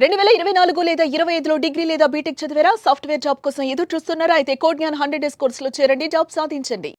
2024 లేదా 25లో డిగ్రీ లేదా బీటెక్ చదివారా? సాఫ్ట్‌వేర్ జాబ్ కోసం ఎదురు చూస్తున్నారా? అయితే కోడ్ జ్ఞాన్ 100 డేస్ కోర్సులో చేరండి, జాబ్ సాధించండి.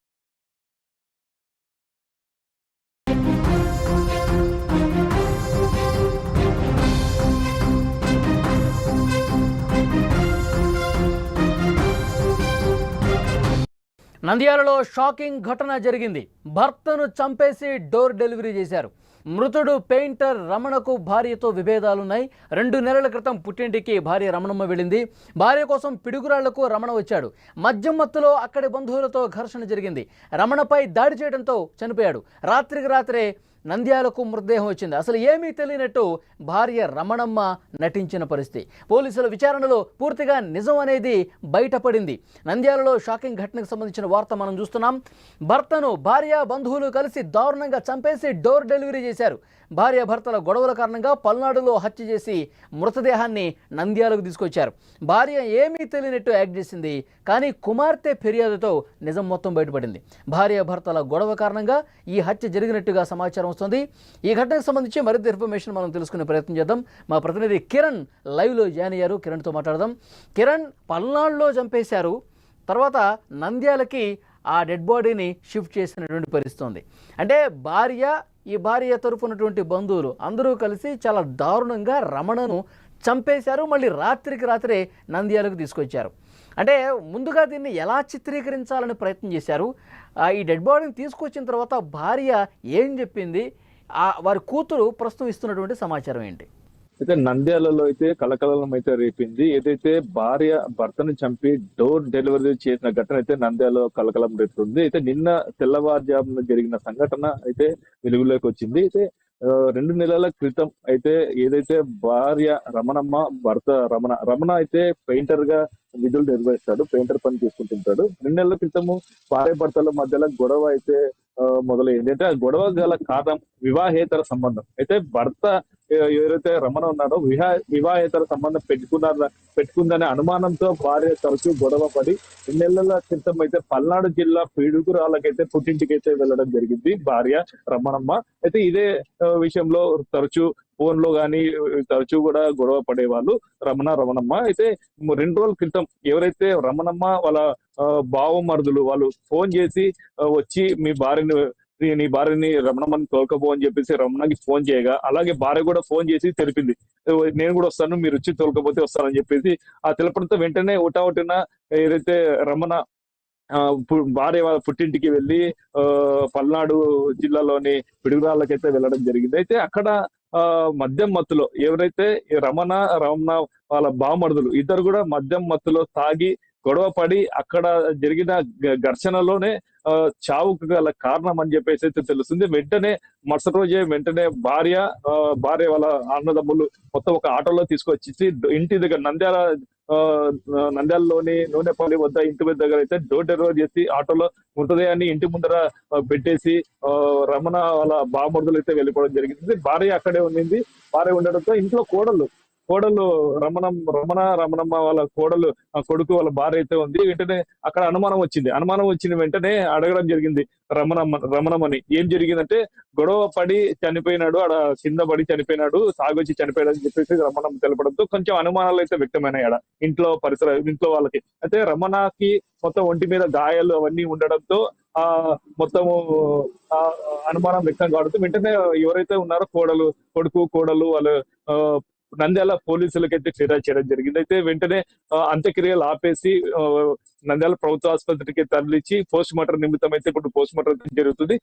నంద్యాలలో షాకింగ్ ఘటన జరిగింది. భర్తను చంపేసి డోర్ డెలివరీ చేశారు. మృతుడు పెయింటర్ రమణకు భార్యతో విభేదాలున్నాయి. 2 నెలల క్రితం పుట్టింటికి భార్య రమణమ్మ వెళ్ళింది. భార్య కోసం పిడుగురాళ్లకు రమణ వచ్చాడు. మద్యం మత్తులో అక్కడి బంధువులతో ఘర్షణ జరిగింది. రమణపై దాడి చేయడంతో చనిపోయాడు. రాత్రికి రాత్రే నంద్యాలకు మృతదేహం వచ్చింది. అసలు ఏమీ తెలియనట్టు భార్య రమణమ్మ నటించిన పరిస్థితి. పోలీసుల విచారణలో పూర్తిగా నిజం అనేది బయటపడింది. నంద్యాలలో షాకింగ్ ఘటనకు సంబంధించిన వార్త మనం చూస్తున్నాం. భర్తను భార్య బంధువులు కలిసి దారుణంగా చంపేసి డోర్ డెలివరీ చేశారు. భార్య భర్తల గొడవల కారణంగా పల్నాడులో హత్య చేసి మృతదేహాన్ని నంద్యాలకు తీసుకొచ్చారు. భార్య ఏమీ తెలియనట్టు యాక్ట్ చేసింది. కానీ కుమార్తె ఫిర్యాదుతో నిజం మొత్తం బయటపడింది. భార్య భర్తల గొడవ కారణంగా ఈ హత్య జరిగినట్టుగా సమాచారం వస్తుంది. ఈ ఘటనకు సంబంధించి మరింత ఇన్ఫర్మేషన్ మనం తెలుసుకునే ప్రయత్నం చేద్దాం. మా ప్రతినిధి కిరణ్ లైవ్లో జాయిన్ అయ్యారు. కిరణ్తో మాట్లాడదాం. కిరణ్, పల్నాడులో చంపేశారు, తర్వాత నంద్యాలకి ఆ డెడ్ బాడీని షిఫ్ట్ చేసినటువంటి పరిస్థితి ఉంది. అంటే ఈ భార్య తరఫునటువంటి బంధువులు అందరూ కలిసి చాలా దారుణంగా రమణను చంపేశారు. మళ్ళీ రాత్రికి రాత్రే నంద్యాలకు తీసుకొచ్చారు. అంటే ముందుగా దీన్ని ఎలా చిత్రీకరించాలని ప్రయత్నం చేశారు? ఈ డెడ్ బాడీని తీసుకొచ్చిన తర్వాత భార్య ఏం చెప్పింది? వారి కూతురు ప్రస్తుతం ఇస్తున్నటువంటి సమాచారం ఏంటి? అయితే నంద్యాలలో అయితే కలకలం అయితే రేపింది. ఏదైతే భార్య భర్తను చంపి డోర్ డెలివరీ చేసిన ఘటన అయితే నంద్యాలలో కలకలం రేపుతుంది. అయితే నిన్న తెల్లవారుజామున జరిగిన సంఘటన అయితే వెలుగులోకి వచ్చింది. అయితే 2 నెలల క్రితం అయితే ఏదైతే భార్య రమణమ్మ, భర్త రమణ అయితే పెయింటర్ గా విధులు నిర్వహిస్తాడు, పెయింటర్ పని చేసుకుంటుంటాడు. 2 నెలల క్రితము భార్య భర్తల మధ్యలో గొడవ అయితే మొదలైంది. అంటే ఆ గొడవ గల కారణం వివాహేతర సంబంధం. అయితే భర్త ఎవరైతే రమణ ఉన్నారో వివాహేతర సంబంధం పెట్టుకుందనే అనుమానంతో భార్య తరచూ గొడవ పడి 2 నెలల క్రితం అయితే పల్నాడు జిల్లా పిడుగురాళ్ళకైతే పుట్టింటికి అయితే వెళ్ళడం జరిగింది భార్య రమణమ్మ. అయితే ఇదే విషయంలో తరచూ ఫోన్ లో గానీ తరచూ కూడా గొడవ పడేవాళ్ళు రమణమ్మ. అయితే 2 రోజుల క్రితం ఎవరైతే రమణమ్మ వాళ్ళ బావమరుదులు వాళ్ళు ఫోన్ చేసి వచ్చి నీ భార్యని రమణమ్మని తోలుకపో అని చెప్పేసి రమణకి ఫోన్ చేయగా, అలాగే భార్య కూడా ఫోన్ చేసి తెలిపింది, నేను కూడా వస్తాను, మీరు వచ్చి తోలుకపోతే వస్తానని చెప్పేసి ఆ తెలపడంతో వెంటనే ఒకటిన ఏదైతే రమణ భార్య వాళ్ళ పుట్టింటికి వెళ్ళి పల్నాడు జిల్లాలోని పిడుగురాళ్ళకైతే వెళ్ళడం జరిగింది. అయితే అక్కడ మద్యం మత్తులో ఎవరైతే రమణ వాళ్ళ బామరుదులు ఇద్దరు కూడా మద్యం మత్తులో తాగి గొడవ పడి అక్కడ జరిగిన ఘర్షణలోనే చావుకు గల కారణం అని చెప్పేసి అయితే తెలుస్తుంది. మరుసటి రోజే భార్య వాళ్ళ అన్నదమ్ములు మొత్తం ఒక ఆటోలో తీసుకొచ్చి ఇంటి దగ్గర నంద్యాలలోని నూనెపల్లి వద్ద ఇంటి దగ్గర అయితే డోర్ డెలివరీ చేసి ఆటోలో మృతదేహాన్ని ఇంటి ముందర పెట్టేసి రమణ వాళ్ళ బామరుదులు అయితే వెళ్ళిపోవడం జరిగింది. భార్య అక్కడే ఉండింది. భార్య ఉండడంతో ఇంట్లో కోడలు రమణమ్మ వాళ్ళ కొడుకు వాళ్ళ భార్య అయితే ఉంది. వెంటనే అక్కడ అనుమానం వచ్చిన వెంటనే అడగడం జరిగింది రమణమ్మని. ఏం జరిగిందంటే గొడవ పడి చనిపోయినాడు, ఆడ కింద పడి చనిపోయినాడు, తాగొచ్చి చనిపోయాడు అని చెప్పేసి రమణమ్మ తెలపడంతో కొంచెం అనుమానాలు అయితే వ్యక్తమైనాయి ఆడ ఇంట్లో వాళ్ళకి. అయితే రమణకి మొత్తం ఒంటి మీద గాయాలు అవన్నీ ఉండడంతో మొత్తము అనుమానం వ్యక్తం కావడంతో వెంటనే ఎవరైతే ఉన్నారో కోడలు వాళ్ళు నంద్యాల పోలీసులకైతే ఫిర్యాదు చేయడం జరిగింది. అయితే వెంటనే అంత్యక్రియలు ఆపేసి నంద్యాల ప్రభుత్వ ఆసుపత్రికి తరలించి పోస్ట్ మార్టం నిమిత్తం అయితే ఇప్పుడు పోస్ట్ మార్టం జరుగుతుంది.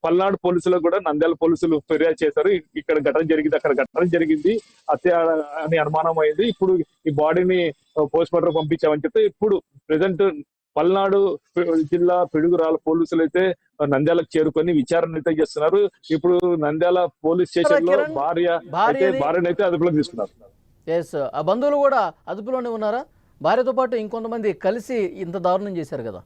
పల్నాడు పోలీసులకు కూడా నంద్యాల పోలీసులు ఫిర్యాదు చేశారు. ఇక్కడ ఘటన జరిగింది, అక్కడ ఘటన జరిగింది, హత్య అని అనుమానం అయింది. ఇప్పుడు ఈ బాడీని పోస్ట్ మార్టం పంపించామని చెప్తే ఇప్పుడు ప్రెసెంట్ పల్నాడు జిల్లా పిడుగురాల పోలీసులు అయితే నంద్యాలకు చేరుకొని విచారణ అయితే చేస్తున్నారు. ఇప్పుడు నంద్యాల పోలీస్ స్టేషన్ లో భార్యను అయితే అదుపులోకి తీసుకున్నారు. ఆ బంధువులు కూడా అదుపులోనే ఉన్నారా? భార్యతో పాటు ఇంకొంతమంది కలిసి ఇంత దారుణం చేశారు కదా.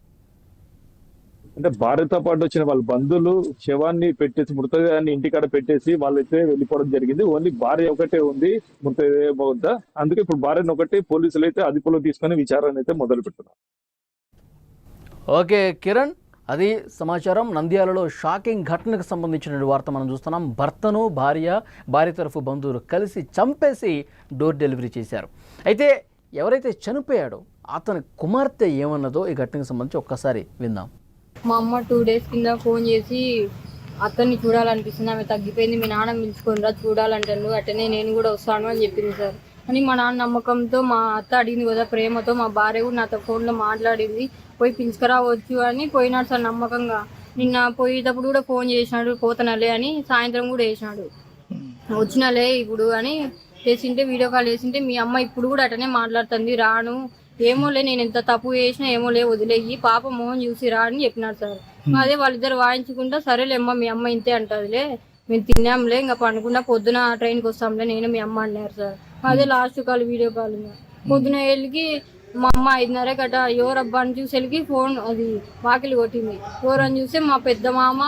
అంటే భార్యతో పాటు వచ్చిన వాళ్ళ బంధువులు శవాన్ని పెట్టేసి మృతదేహాన్ని ఇంటికాడ పెట్టేసి వాళ్ళైతే వెళ్ళిపోవడం జరిగింది. ఓన్లీ భార్య ఒకటే ఉంది మృతదేహం వద్ద. అందుకే ఇప్పుడు భార్యను ఒకటి పోలీసులు అయితే అదుపులో తీసుకొని విచారణ అయితే మొదలు పెడుతున్నారు. ఓకే కిరణ్, అది సమాచారం. నంద్యాలలో షాకింగ్ ఘటనకు సంబంధించిన వార్త మనం చూస్తున్నాం. భర్తను భార్య తరఫు బంధువులు కలిసి చంపేసి డోర్ డెలివరీ చేశారు. అయితే ఎవరైతే చనిపోయాడో అతని కుమార్తె ఏమన్నదో ఈ ఘటనకు సంబంధించి ఒక్కసారి విందాం. మా అమ్మ 2 days కింద ఫోన్ చేసి అతన్ని చూడాలనిపిస్తుంది, ఆమె తగ్గిపోయింది, మీ నాన్న పిలుచుకోనరా చూడాలంటాను, అట్టనే నేను కూడా వస్తాను అని చెప్పింది సార్. అని మా నాన్న నమ్మకంతో మా అత్త అడిగింది కదా ప్రేమతో, మా భార్య కూడా నాతో ఫోన్లో మాట్లాడింది, పోయి పిలుచుకురావచ్చు అని పోయినాడు సార్ నమ్మకంగా. నిన్న పోయేటప్పుడు కూడా ఫోన్ చేసినాడు, పోతనలే అని. సాయంత్రం కూడా వేసినాడు, వచ్చినలే ఇప్పుడు అని చేసింటే, వీడియో కాల్ చేసింటే మీ అమ్మ ఇప్పుడు కూడా అటనే మాట్లాడుతుంది, రాను ఏమోలే, నేను ఎంత తప్పు చేసినా ఏమోలే వదిలేయి, పాప మోహన్ చూసి రా అని చెప్పినారు సార్. అదే వాళ్ళిద్దరు వాయించుకుంటా సరేలేమ్మా మీ అమ్మ ఇంతే అంటదిలే, మేము తిన్నాంలే ఇంకా పండుకున్నా, పొద్దున ట్రైన్కి వస్తాంలే నేను మీ అమ్మ అన్నారు సార్. అదే లాస్ట్ కాల్ వీడియో కాల్. పొద్దున వెళ్ళి మా అమ్మ 5:30 గట ఎవరబ్బా అని చూసి వెళ్ళి ఫోన్ అది వాకిలి కొట్టింది. ఎవరని చూస్తే మా పెద్ద మామ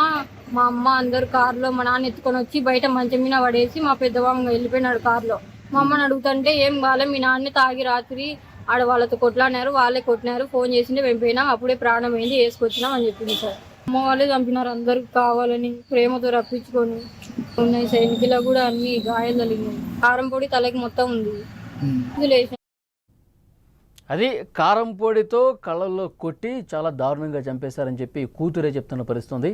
మా అమ్మ అందరు కారులో మా నాన్న ఎత్తుకొని వచ్చి బయట మంచం మీద పడేసి మా పెద్ద మామ వెళ్ళిపోయినాడు కారులో. మా అమ్మని అడుగుతుంటే ఏం కాలే, మీ నాన్న తాగి రాత్రి ఆడ వాళ్ళతో కొట్లాడినారు, వాళ్ళే కొట్టినారు, ఫోన్ చేసింటే మేము పోయినాం, అప్పుడే ప్రాణం అయింది, వేసుకొచ్చినాం అని చెప్పింది సార్. అమ్మ వాళ్ళే చంపినారు అందరికి కావాలని, ప్రేమతో రప్పించుకొని. ఉన్నాయి సైనికులో కూడా అన్ని గాయాలు తగిలినాయి, కారం పొడి తలకి మొత్తం ఉంది. అది కారం పొడితో కళ్ళల్లో కొట్టి చాలా దారుణంగా చంపేశారని చెప్పి కూతురే చెప్తున్న పరిస్థితుంది.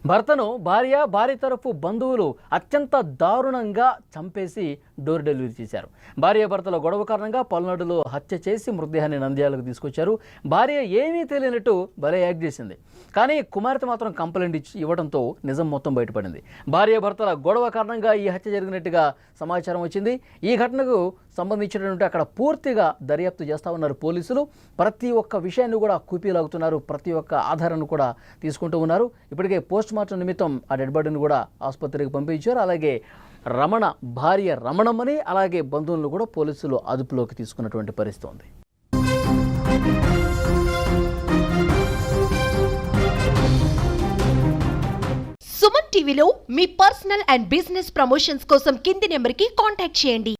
భర్తను భార్య తరఫు బంధువులు అత్యంత దారుణంగా చంపేసి డోర్ డెలివరీ చేశారు. భార్యాభర్తల గొడవ కారణంగా పల్నాడులో హత్య చేసి మృతదేహాన్ని నంద్యాలకు తీసుకొచ్చారు. భార్య ఏమీ తెలియనట్టు భలే యాక్ట్ చేసింది. కానీ కుమార్తె మాత్రం కంప్లైంట్ ఇవ్వడంతో నిజం మొత్తం బయటపడింది. భార్యాభర్తల గొడవ కారణంగా ఈ హత్య జరిగినట్టుగా సమాచారం వచ్చింది. ఈ ఘటనకు సంబంధించినటువంటి అక్కడ పూర్తిగా దర్యాప్తు చేస్తూ ఉన్నారు పోలీసులు. ప్రతి ఒక్క విషయాన్ని కూడా కూపీలాగుతున్నారు, ప్రతి ఒక్క ఆధారాన్ని కూడా తీసుకుంటూ ఉన్నారు. ఇప్పటికే పోస్ట్ మార్టం నిమిత్తం ఆ డెడ్ బాడీని కూడా ఆసుపత్రికి పంపించారు. అలాగే రమణ భార్య రమణమ్మని అలాగే బంధువులను కూడా పోలీసులు అదుపులోకి తీసుకున్నటువంటి పరిస్థితి ఉంది. సుమన్ టీవీలో మీ పర్సనల్ అండ్ బిజినెస్ ప్రమోషన్స్ కోసం కింది నెంబర్కి కాంటాక్ట్ చేయండి.